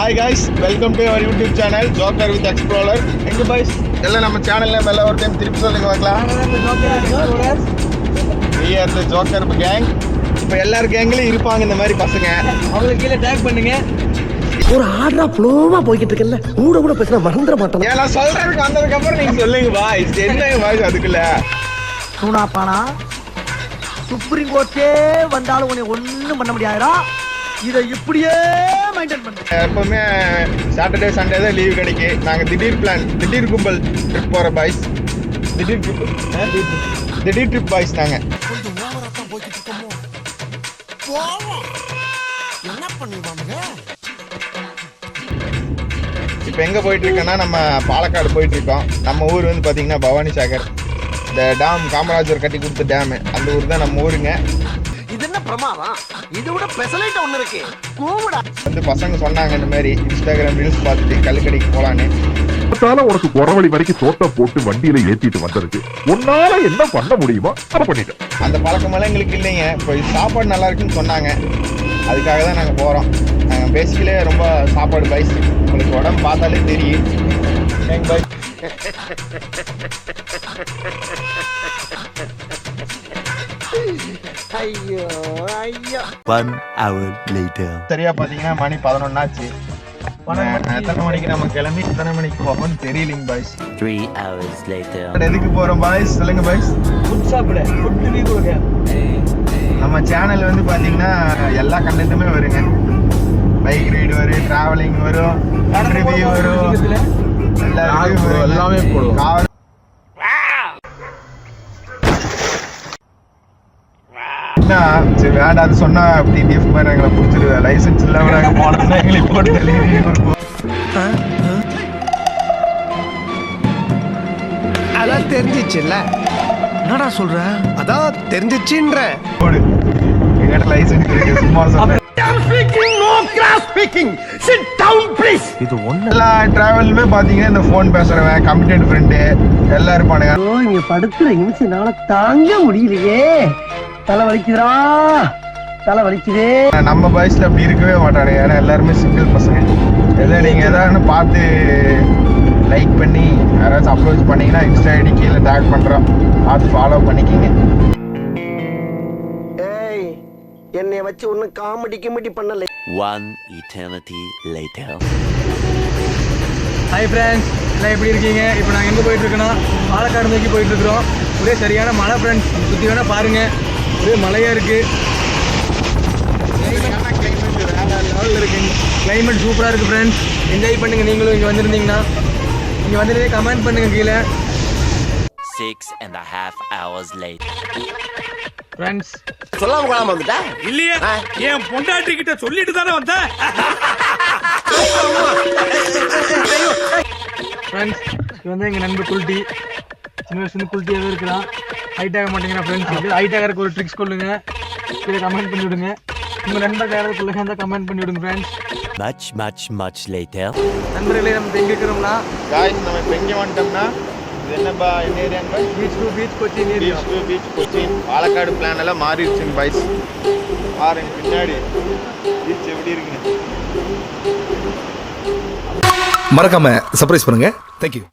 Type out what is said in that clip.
Hi guys, welcome to our YouTube channel joker with explorer. எங்க boys எல்லாம் நம்ம சேனல்ல மேல ஒரு டைம் திருப்பி சொல்லுங்க பார்க்கலாம். We are the Joker gang. இப்போ எல்லார் கேங்லயும் இருப்பாங்க இந்த மாதிரி பசங்க. அவங்களுக்கு கீழே டேக் பண்ணுங்க. ஒரு ஆர்டரா ஃப்ளோவா போய்கிட்டு இருக்கல, கூட பேசினா மறந்துட மாட்டேன். நான் சொல்றதுக்கு வந்ததுக்கு அப்புறம் நீங்க சொல்லுங்க பாய்ஸ். என்ன பாய்ஸ் அதுக்குள்ள சூனாப்பானா சுப்ரீம் கோர்ட்டே வந்தாலும் உன்னை ஒண்ணும் பண்ண முடியாதுடா. இதை இப்படியே மெயின்டைன் பண்ணு. எப்பவுமே சாட்டர்டே சண்டே தான் லீவ் கிடைக்கும். நாங்கள் திடீர் கும்பல் ட்ரிப் போகிற பாய்ஸ். திடீர் ட்ரிப் பாய்ஸ். நாங்கள் இப்போ எங்கே போயிட்டு இருக்கோன்னா நம்ம பாலக்காடு போயிட்டு இருக்கோம். நம்ம ஊர் வந்து பார்த்தீங்கன்னா பவானி சாகர். இந்த டேம் காமராஜர் கட்டி கொடுத்த டேமு, அந்த ஊர் தான் நம்ம ஊருங்க. இது என்ன பிரமாதம், இது விட ஸ்பெஷலைட் ஒன்று இருக்கு. கூவிடா வந்து பசங்க சொன்னாங்க இந்த மாதிரி இன்ஸ்டாகிராம் ரீல்ஸ் பார்த்துட்டு கல்லுக்கடைக்கு போகலான்னு. உனக்கு குறவழி வரைக்கும் தோட்ட போட்டு வண்டியில ஏத்திட்டு வந்திருக்கு. உன்னால என்ன பண்ண முடியுமோ அதை பண்ணிட்டேன். அந்த பழக்கமெல்லாம் எங்களுக்கு இல்லைங்க. இப்போ சாப்பாடு நல்லா இருக்குன்னு சொன்னாங்க, அதுக்காக தான் நாங்கள் போகிறோம். நாங்கள் பேசிக்கலே ரொம்ப சாப்பாடு பாய்ஸ். உங்களுக்கு உடம்பு பார்த்தாலே தெரியும். எங்க பாய் ஐயோ ஐயோ. 1 hour later. சரியா பார்த்தீங்கன்னா மணி 11 ஆச்சு. எத்தனை மணிக்கு நம்ம கிளம்பி எத்தனை மணிக்கு போகணும்னு தெரியலைங்க பாய்ஸ். 3 hours later. எதுக்கு போகிறோம் பாய்ஸ் சொல்லுங்க பாய்ஸ். ஃபுட் சாப்பிட, ஃபுட் ரிவ்யூ கொடுங்க. நம்ம சேனல் வந்து பார்த்தீங்கன்னா எல்லா கண்டென்ட்டுமே வருங்க. பைக் ரைடு வரும், டிராவலிங் வரும், ரிவ்யூ வரும், எல்லாமே போடுவோம். சரி வேண்டாம், அது சொன்னா டிடிஎஃப் மாதிரி எங்களை பிடிச்சிருது. லைசன்ஸ் இல்லாம நாங்க போனோம்னா எங்களுக்கு போட்டு இருக்கும். அதான் தெரிஞ்சிச்சுல்ல. என்னடா சொல்ற? அதான் தெரிஞ்சிச்சுன்ற. போடு, எங்கிட்ட லைசன்ஸ் இருக்கு. சும்மா சொல்றேன். இது ஒண்ணு. எல்லா டிராவலுமே பாத்தீங்கன்னா இந்த போன் பேசுறவன், கமிட்டட் ஃப்ரெண்டு எல்லாம் இருப்பானுங்க. இங்க படுத்துற நிமிஷம்னால தாங்க முடியலையே. தலை வலிக்குதுடா, தலை வலிக்குதே. நம்ம பாய்ஸ்ல அப்படி இருக்கவே மாட்டானுங்க. ஏன்னா எல்லாருமே சிங்கிள் பசங்க. எதை நீங்க எதாவது பார்த்து லைக் பண்ணி யாராச்சும் அப்ரோச் பண்ணீங்கன்னா இன்ஸ்டா ஐடி கீழே டேக் பண்றோம், பார்த்து ஃபாலோ பண்ணிக்கிங்க. ஏய், என்னை வச்சு ஒன்னும் காமெடி பண்ணல. 1 eternity later. ஹாய் ஃப்ரெண்ட்ஸ், எல்லாம் எப்படி இருக்கீங்க? இப்போ நாங்கள் எங்கே போயிட்டு இருக்கோன்னா பாலக்காடு நோக்கி போயிட்டு இருக்கிறோம். ஒரே சரியான மழை ஃப்ரெண்ட்ஸ். சுற்றி வேணா பாருங்க, ஒரே மழையாக இருக்கு. கிளைமேட் சூப்பராக இருக்குது ஃப்ரெண்ட்ஸ். என்ஜாய் பண்ணுங்கள். நீங்களும் இங்கே வந்திருந்தீங்கன்னா இங்கே வந்துட்டு கமெண்ட் பண்ணுங்கள் கீழே. 6.5 hours later. ஃப்ரெண்ட்ஸ் சொல்லாம கொள்ளாம வந்துட்டா இல்லையே, என் பொண்டாட்டி கிட்ட சொல்லிட்டு தானே வந்தேன். ஃப்ரெண்ட்ஸ், இது வந்து எங்கள் நண்பர் குல்ட்டி. சின்ன வயசுலேருந்து குல்ட்டியாகவே இருக்கிறான். ஹைட் ஆக மாட்டேங்கிறான் ஃப்ரெண்ட்ஸ். இது ஹைட் ஆகிறதுக்கு ஒரு ட்ரிக்ஸ் சொல்லுங்க, இதை கமெண்ட் பண்ணி விடுங்க. உங்கள் நண்பர்கள் யாராவது சொல்லுங்க, இருந்தால் கமெண்ட் பண்ணி விடுங்க ஃப்ரெண்ட்ஸ். Much later. நண்பர்களே, நம்ம எங்கே இருக்கிறோம்னா காய்ஸ், நம்ம இப்போ எங்கே வந்துட்டோம்னா இது என்னப்பா என்ன ஏரியாங்க பாய்? Beach to beach Cochin area. Beach to beach Cochin. Palakkad plan எல்லாம் மாறிடுச்சுங்க பாய்ஸ். பாருங்க பின்னாடி பீச் எப்படி இருக்குங்க. மறக்காம சர்ப்ரைஸ் பண்ணுங்க. தேங்க்யூ.